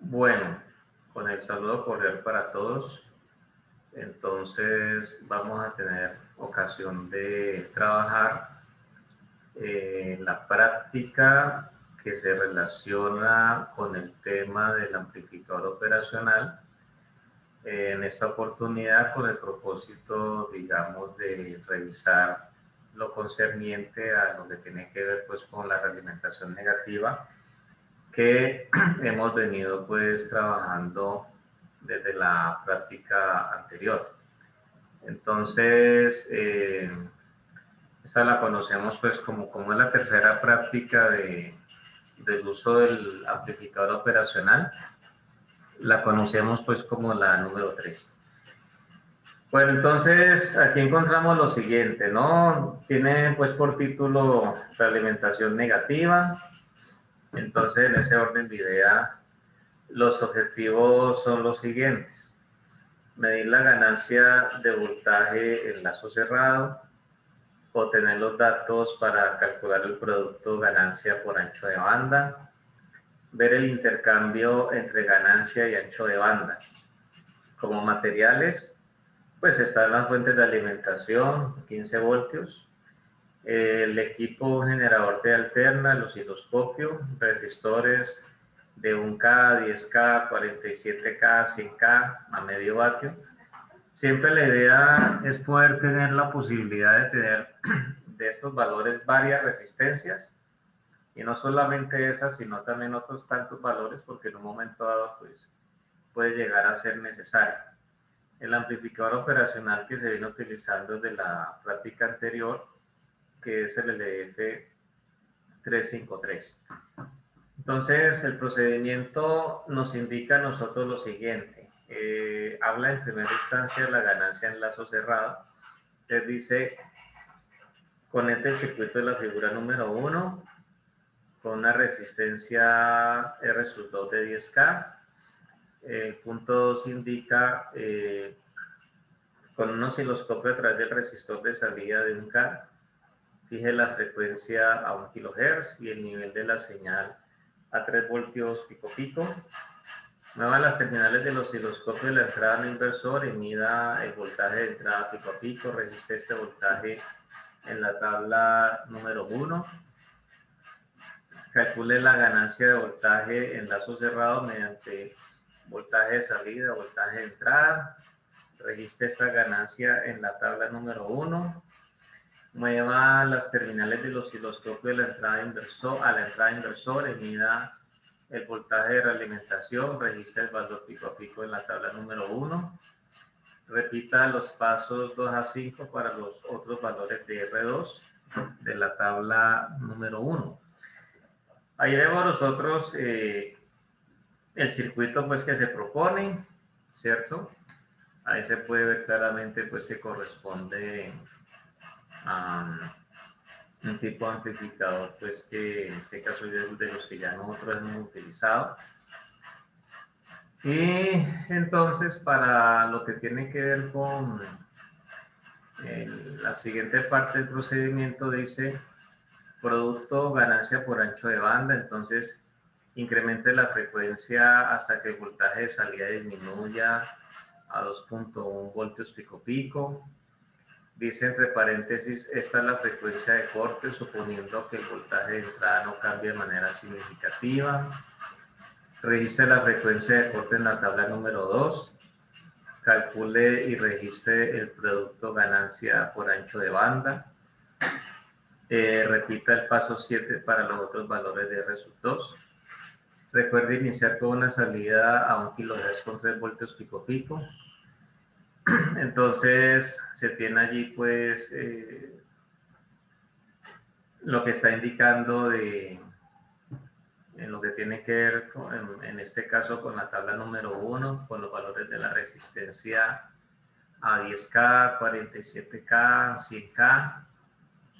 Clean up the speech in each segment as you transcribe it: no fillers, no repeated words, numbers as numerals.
Bueno, con el saludo cordial para todos. Entonces vamos a tener ocasión de trabajar la práctica que se relaciona con el tema del amplificador operacional. En esta oportunidad con el propósito, digamos, de revisar lo concerniente a lo que tiene que ver pues con la realimentación negativa que hemos venido pues trabajando desde la práctica anterior. Entonces, esta la conocemos pues como es la tercera práctica del uso del amplificador operacional. La conocemos pues como la número 3. Bueno, entonces aquí encontramos lo siguiente, ¿no? Tiene pues por título realimentación negativa. Entonces, en ese orden de idea, los objetivos son los siguientes: medir la ganancia de voltaje en lazo cerrado, obtener los datos para calcular el producto ganancia por ancho de banda, ver el intercambio entre ganancia y ancho de banda. Como materiales, pues están las fuentes de alimentación, 15 voltios, el equipo generador de alterna, el osciloscopio, resistores de 1K, 10K, 47K, 100K a medio vatio. Siempre la idea es poder tener la posibilidad de tener de estos valores varias resistencias, y no solamente esas, sino también otros tantos valores, porque en un momento dado pues puede llegar a ser necesario. El amplificador operacional que se viene utilizando desde la práctica anterior, que es el LDF353. Entonces, el procedimiento nos indica a nosotros lo siguiente. Habla en primera instancia de la ganancia en lazo cerrado. Entonces dice, conecte el circuito de la figura número 1 con una resistencia R2 de 10K. El punto 2 indica con un osciloscopio a través del resistor de salida de 1K. Fije la frecuencia a 1 kHz y el nivel de la señal a 3 voltios pico pico. Mueva las terminales del osciloscopio de la entrada al inversor y mida el voltaje de entrada pico a pico. Registre este voltaje en la tabla número 1. Calcule la ganancia de voltaje en lazo cerrado mediante voltaje de salida, voltaje de entrada. Registre esta ganancia en la tabla número 1. Mueva las terminales del osciloscopio de la entrada inversor a la entrada inversor y mida el voltaje de realimentación. Registra el valor pico a pico en la tabla número 1. Repita los pasos 2 a 5 para los otros valores de R2 de la tabla número 1. Ahí vemos nosotros el circuito pues que se propone, ¿cierto? Ahí se puede ver claramente pues que corresponde a un tipo de amplificador pues que en este caso es de los que ya nosotros hemos utilizado. Y entonces para lo que tiene que ver con la siguiente parte del procedimiento dice producto ganancia por ancho de banda. Entonces incremente la frecuencia hasta que el voltaje de salida disminuya a 2.1 voltios pico pico. Dice entre paréntesis, esta es la frecuencia de corte, suponiendo que el voltaje de entrada no cambie de manera significativa. Registre la frecuencia de corte en la tabla número 2. Calcule y registre el producto ganancia por ancho de banda. Repita el paso 7 para los otros valores de R2. Recuerde iniciar con una salida a 1 kHz con 3 voltios pico pico. Entonces se tiene allí pues lo que está indicando en lo que tiene que ver con, en este caso con la tabla número 1, con los valores de la resistencia a 10K, 47K, 100K.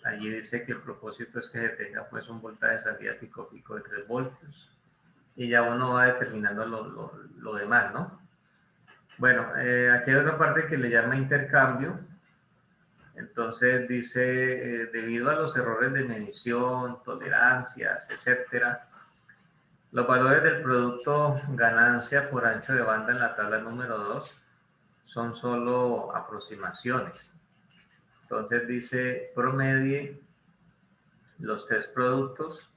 Allí dice que el propósito es que se tenga pues un voltaje de salida pico pico de 3 voltios. Y ya uno va determinando lo demás, ¿no? Bueno, aquí hay otra parte que le llama intercambio. Entonces dice, debido a los errores de medición, tolerancias, etcétera, Los valores del producto ganancia por ancho de banda en la tabla número 2 son solo aproximaciones. Entonces dice promedie los 3 productos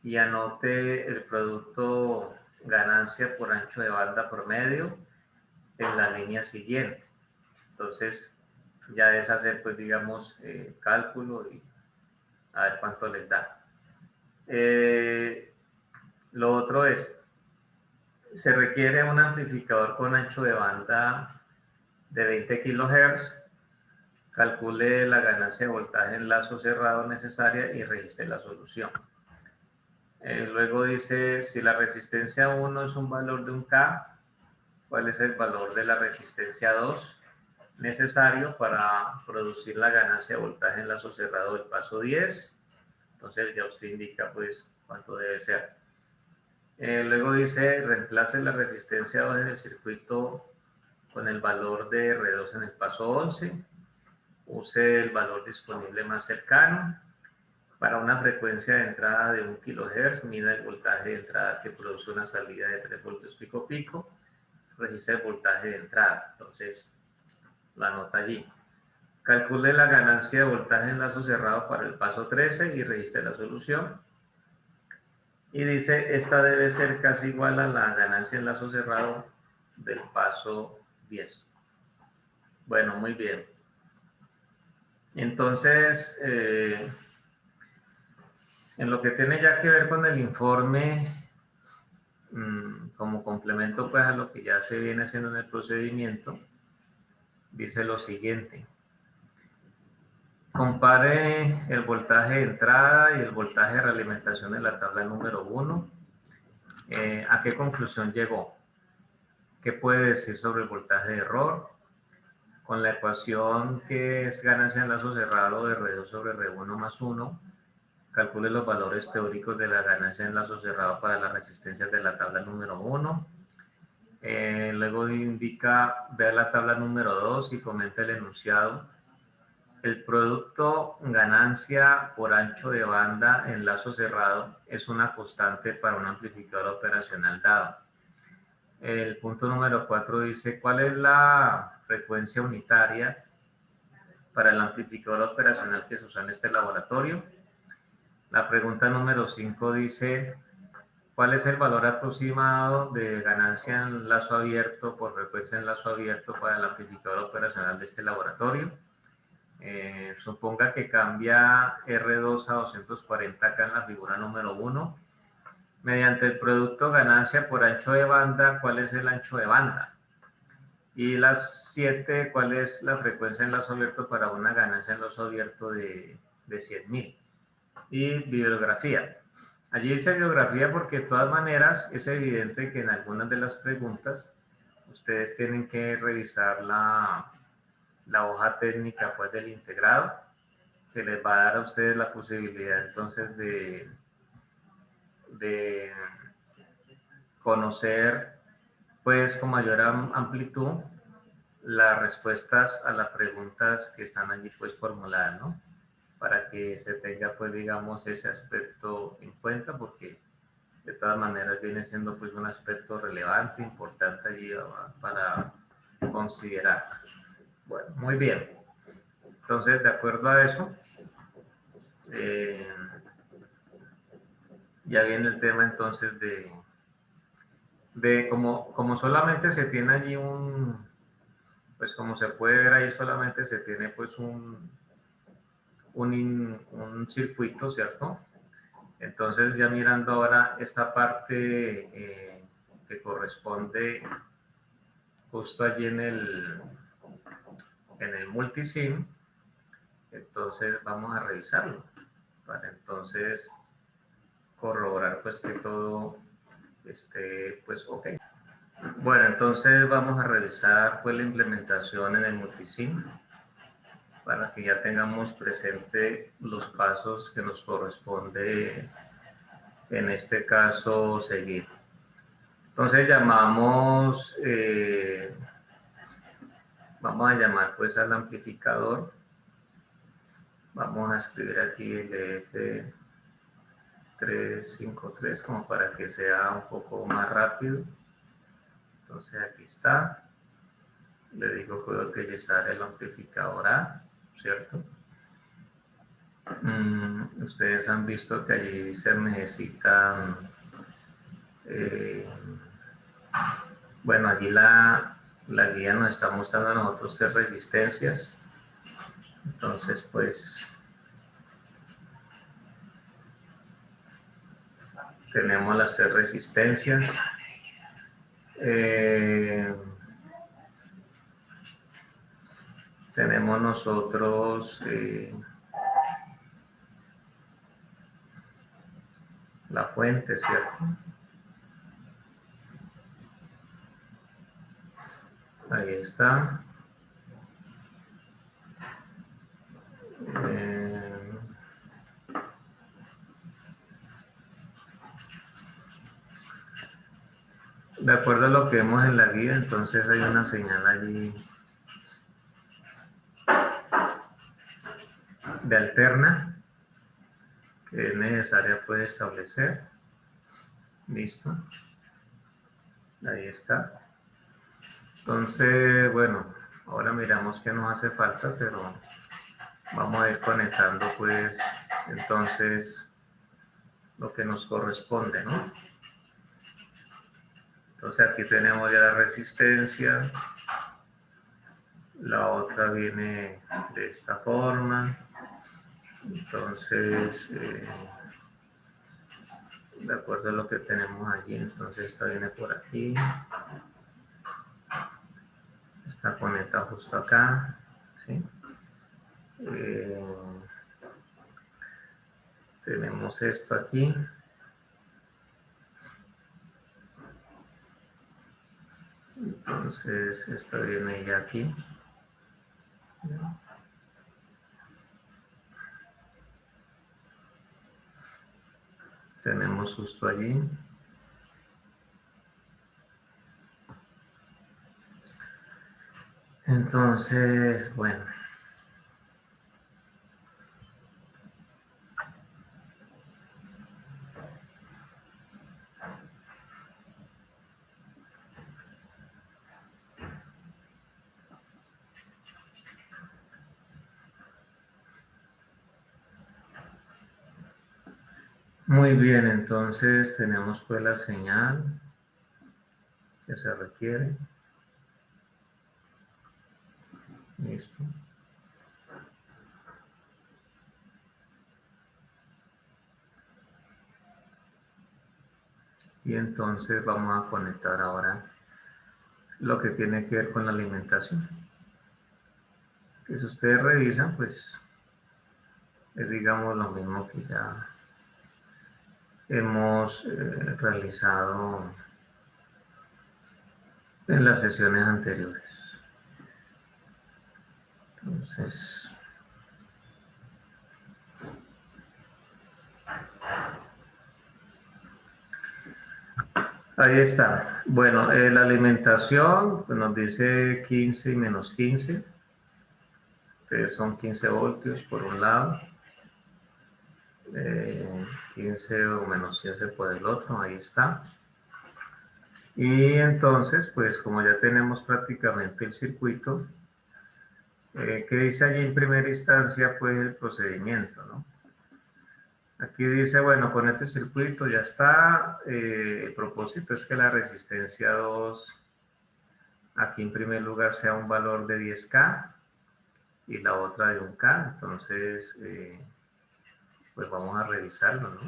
y anote el producto ganancia por ancho de banda promedio en la línea siguiente. Entonces ya es hacer, pues digamos, cálculo y a ver cuánto les da. Lo otro es, se requiere un amplificador con ancho de banda de 20 kHz. Calcule la ganancia de voltaje en lazo cerrado necesaria y registre la solución. Luego dice, si la resistencia 1 es un valor de 1K, ¿cuál es el valor de la resistencia 2 necesario para producir la ganancia de voltaje en lazo cerrado del paso 10? Entonces ya usted indica pues cuánto debe ser. Luego dice, reemplace la resistencia 2 en el circuito con el valor de R2 en el paso 11. Use el valor disponible más cercano. Para una frecuencia de entrada de 1 kHz, mida el voltaje de entrada que produce una salida de 3 voltios pico pico. Registre el voltaje de entrada. Entonces, la anota allí. Calcule la ganancia de voltaje en lazo cerrado para el paso 13 y registre la solución. Y dice, esta debe ser casi igual a la ganancia en lazo cerrado del paso 10. Bueno, muy bien. Entonces, en lo que tiene ya que ver con el informe, como complemento pues a lo que ya se viene haciendo en el procedimiento, dice lo siguiente. Compare el voltaje de entrada y el voltaje de realimentación en la tabla número 1. ¿A qué conclusión llegó? ¿Qué puede decir sobre el voltaje de error? Con la ecuación que es ganancia en lazo cerrado de R2 sobre R1 más 1, calcule los valores teóricos de la ganancia en lazo cerrado para las resistencias de la tabla número 1. Luego indica, vea la tabla número 2 y comenta el enunciado. El producto ganancia por ancho de banda en lazo cerrado es una constante para un amplificador operacional dado. El punto número 4 dice, ¿cuál es la frecuencia unitaria para el amplificador operacional que se usa en este laboratorio? La pregunta número 5 dice, ¿cuál es el valor aproximado de ganancia en lazo abierto por frecuencia en lazo abierto para el amplificador operacional de este laboratorio? Suponga que cambia R2 a 240 acá en la figura número 1. Mediante el producto ganancia por ancho de banda, ¿cuál es el ancho de banda? Y las 7, ¿cuál es la frecuencia en lazo abierto para una ganancia en lazo abierto de 100.000? Y bibliografía. Allí dice bibliografía porque de todas maneras es evidente que en algunas de las preguntas ustedes tienen que revisar la hoja técnica pues del integrado, que les va a dar a ustedes la posibilidad entonces de conocer pues con mayor amplitud las respuestas a las preguntas que están allí pues formuladas, ¿no? Para que se tenga pues digamos ese aspecto en cuenta, porque de todas maneras viene siendo pues un aspecto relevante, importante allí para considerar. Bueno, muy bien. Entonces, de acuerdo a eso, ya viene el tema entonces de como solamente se tiene allí pues como se puede ver ahí, solamente se tiene pues un circuito, ¿cierto? Entonces ya mirando ahora esta parte que corresponde justo allí en el multisim, entonces vamos a revisarlo para entonces corroborar pues que todo esté pues ok. Bueno, entonces vamos a revisar pues la implementación en el multisim para que ya tengamos presente los pasos que nos corresponde en este caso seguir. Entonces llamamos, vamos a llamar pues al amplificador. Vamos a escribir aquí el 353 como para que sea un poco más rápido. Entonces aquí está. Le digo que voy a utilizar el amplificador A, ¿cierto? Ustedes han visto que allí se necesita, bueno, allí la guía nos está mostrando a nosotros 3 resistencias. Entonces, pues, tenemos las 3 resistencias. Tenemos nosotros la fuente, ¿cierto? Ahí está. De acuerdo a lo que vemos en la guía, entonces hay una señal allí de alterna que es necesaria pues establecer. Listo. Ahí está. Entonces, bueno, ahora miramos qué nos hace falta, pero vamos a ir conectando pues entonces lo que nos corresponde, ¿no? Entonces aquí tenemos ya la resistencia. La otra viene de esta forma. Entonces, de acuerdo a lo que tenemos allí, entonces esta viene por aquí. Esta conecta justo acá, ¿sí? Tenemos esto aquí. Entonces, esta viene ya aquí. Tenemos justo allí. Entonces, bueno. Muy bien, entonces tenemos pues la señal que se requiere. Listo. Y entonces vamos a conectar ahora lo que tiene que ver con la alimentación. Que si ustedes revisan, pues es digamos lo mismo que ya hemos realizado en las sesiones anteriores. Entonces, ahí está. Bueno, la alimentación pues nos dice 15 y menos 15. Entonces son 15 voltios por un lado. 15 o menos 15 por el otro, ahí está. Y entonces, pues como ya tenemos prácticamente el circuito, ¿qué dice allí en primera instancia? Pues el procedimiento, ¿no? Aquí dice, bueno, con este circuito ya está. El propósito es que la resistencia 2, aquí en primer lugar sea un valor de 10K y la otra de 1K. Entonces, pues vamos a revisarlo, ¿no?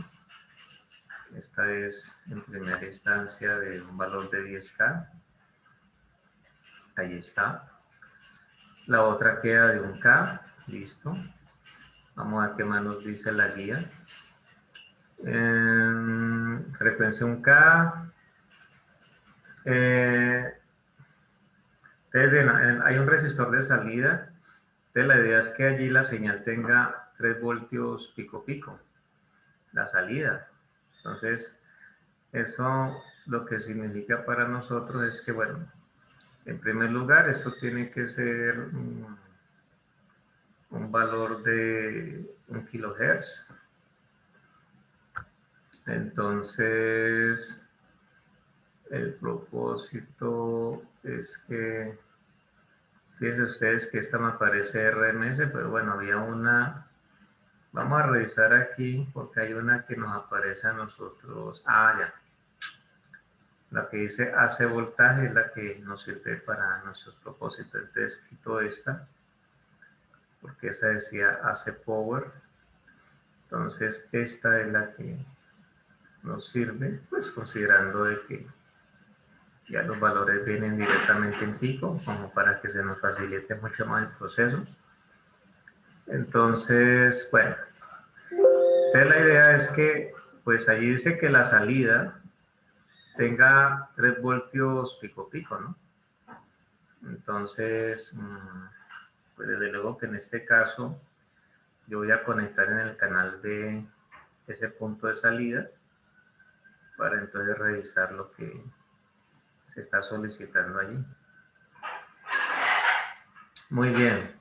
Esta es en primera instancia de un valor de 10K. Ahí está. La otra queda de 1K. Listo. Vamos a ver qué más nos dice la guía. Frecuencia 1K. Hay un resistor de salida. Entonces la idea es que allí la señal tenga 3 voltios pico pico. La salida. Entonces, eso lo que significa para nosotros es que, bueno, en primer lugar, esto tiene que ser un valor de 1 kHz. Entonces, el propósito es que, fíjense ustedes que esta me parece RMS, pero bueno, había una, vamos a revisar aquí porque hay una que nos aparece a nosotros, ya, la que dice AC voltaje es la que nos sirve para nuestros propósitos, entonces quito esta, porque esa decía AC power, entonces esta es la que nos sirve, pues considerando de que ya los valores vienen directamente en pico, como para que se nos facilite mucho más el proceso. Entonces, bueno, entonces la idea es que, pues allí dice que la salida tenga 3 voltios pico pico, ¿no? Entonces, pues desde luego que en este caso yo voy a conectar en el canal de ese punto de salida para entonces revisar lo que se está solicitando allí. Muy bien.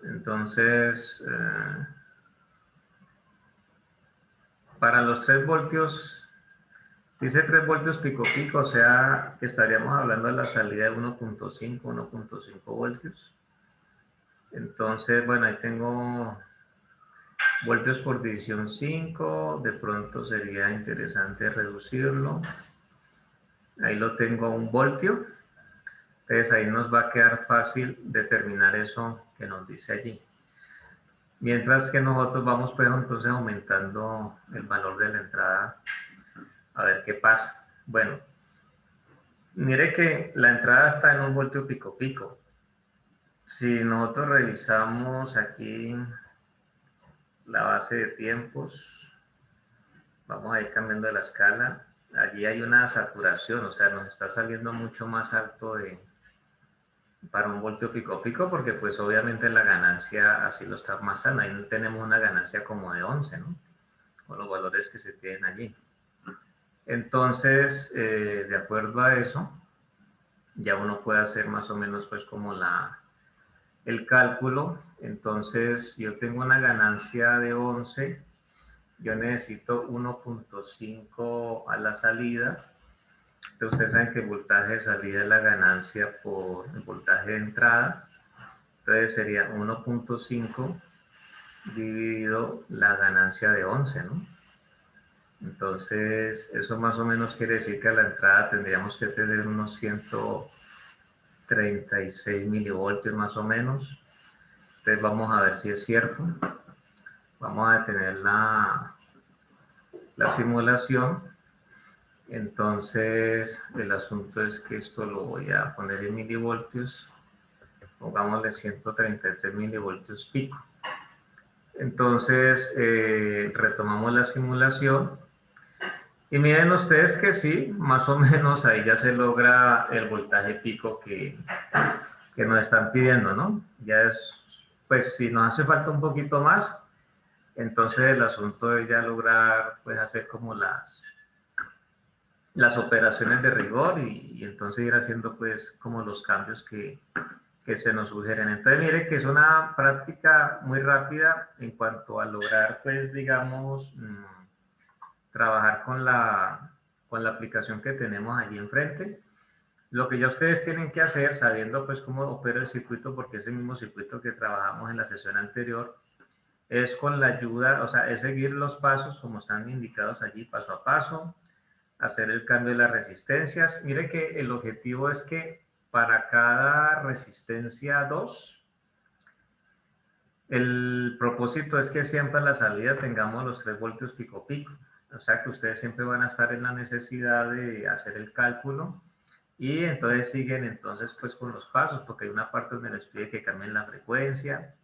Entonces, para los 3 voltios, dice 3 voltios pico pico, o sea que estaríamos hablando de la salida de 1.5 voltios. Entonces, bueno, ahí tengo voltios por división 5, de pronto sería interesante reducirlo. Ahí lo tengo a 1 voltio, entonces ahí nos va a quedar fácil determinar eso que nos dice allí. Mientras que nosotros vamos pues entonces aumentando el valor de la entrada a ver qué pasa. Bueno, mire que la entrada está en 1 voltio pico pico. Si nosotros revisamos aquí la base de tiempos, vamos a ir cambiando de la escala. Allí hay una saturación, o sea, nos está saliendo mucho más alto para 1 voltio pico pico, porque pues obviamente la ganancia así lo está masando. Ahí tenemos una ganancia como de 11, ¿no? Con los valores que se tienen allí. Entonces, de acuerdo a eso, ya uno puede hacer más o menos pues como el cálculo. Entonces, yo tengo una ganancia de 11, yo necesito 1.5 a la salida. Entonces, ustedes saben que el voltaje de salida es la ganancia por el voltaje de entrada. Entonces, sería 1.5 dividido la ganancia de 11, ¿no? Entonces, eso más o menos quiere decir que a la entrada tendríamos que tener unos 136 milivoltios más o menos. Entonces, vamos a ver si es cierto. Vamos a tener la simulación. Entonces, el asunto es que esto lo voy a poner en milivoltios. Pongámosle 133 milivoltios pico. Entonces, retomamos la simulación. Y miren ustedes que sí, más o menos ahí ya se logra el voltaje pico que nos están pidiendo, ¿no? Ya es, pues si nos hace falta un poquito más, entonces el asunto es ya lograr, pues hacer como las operaciones de rigor y entonces ir haciendo pues como los cambios que se nos sugieren. Entonces mire que es una práctica muy rápida en cuanto a lograr pues digamos trabajar con la aplicación que tenemos allí enfrente. Lo que ya ustedes tienen que hacer, sabiendo pues cómo opera el circuito, porque es el mismo circuito que trabajamos en la sesión anterior, es con la ayuda, o sea, es seguir los pasos como están indicados allí, paso a paso, hacer el cambio de las resistencias. Mire que el objetivo es que para cada resistencia 2, el propósito es que siempre a la salida tengamos los 3 voltios pico pico. O sea que ustedes siempre van a estar en la necesidad de hacer el cálculo y entonces siguen entonces pues con los pasos, porque hay una parte donde les pide que cambien la frecuencia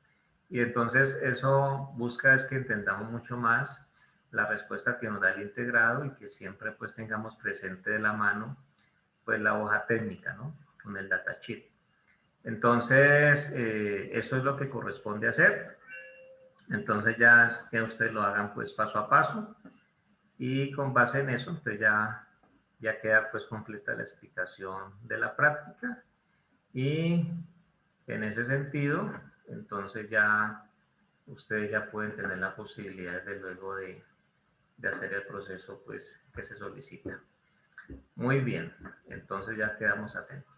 y entonces eso busca es que entendamos mucho más la respuesta que nos da el integrado y que siempre pues tengamos presente de la mano pues la hoja técnica, ¿no? Con el datasheet. Entonces, eso es lo que corresponde hacer. Entonces ya es que ustedes lo hagan pues paso a paso y con base en eso, entonces ya queda pues completa la explicación de la práctica y en ese sentido, entonces ya ustedes ya pueden tener la posibilidad desde luego de de hacer el proceso pues que se solicita. Muy bien, entonces ya quedamos atentos.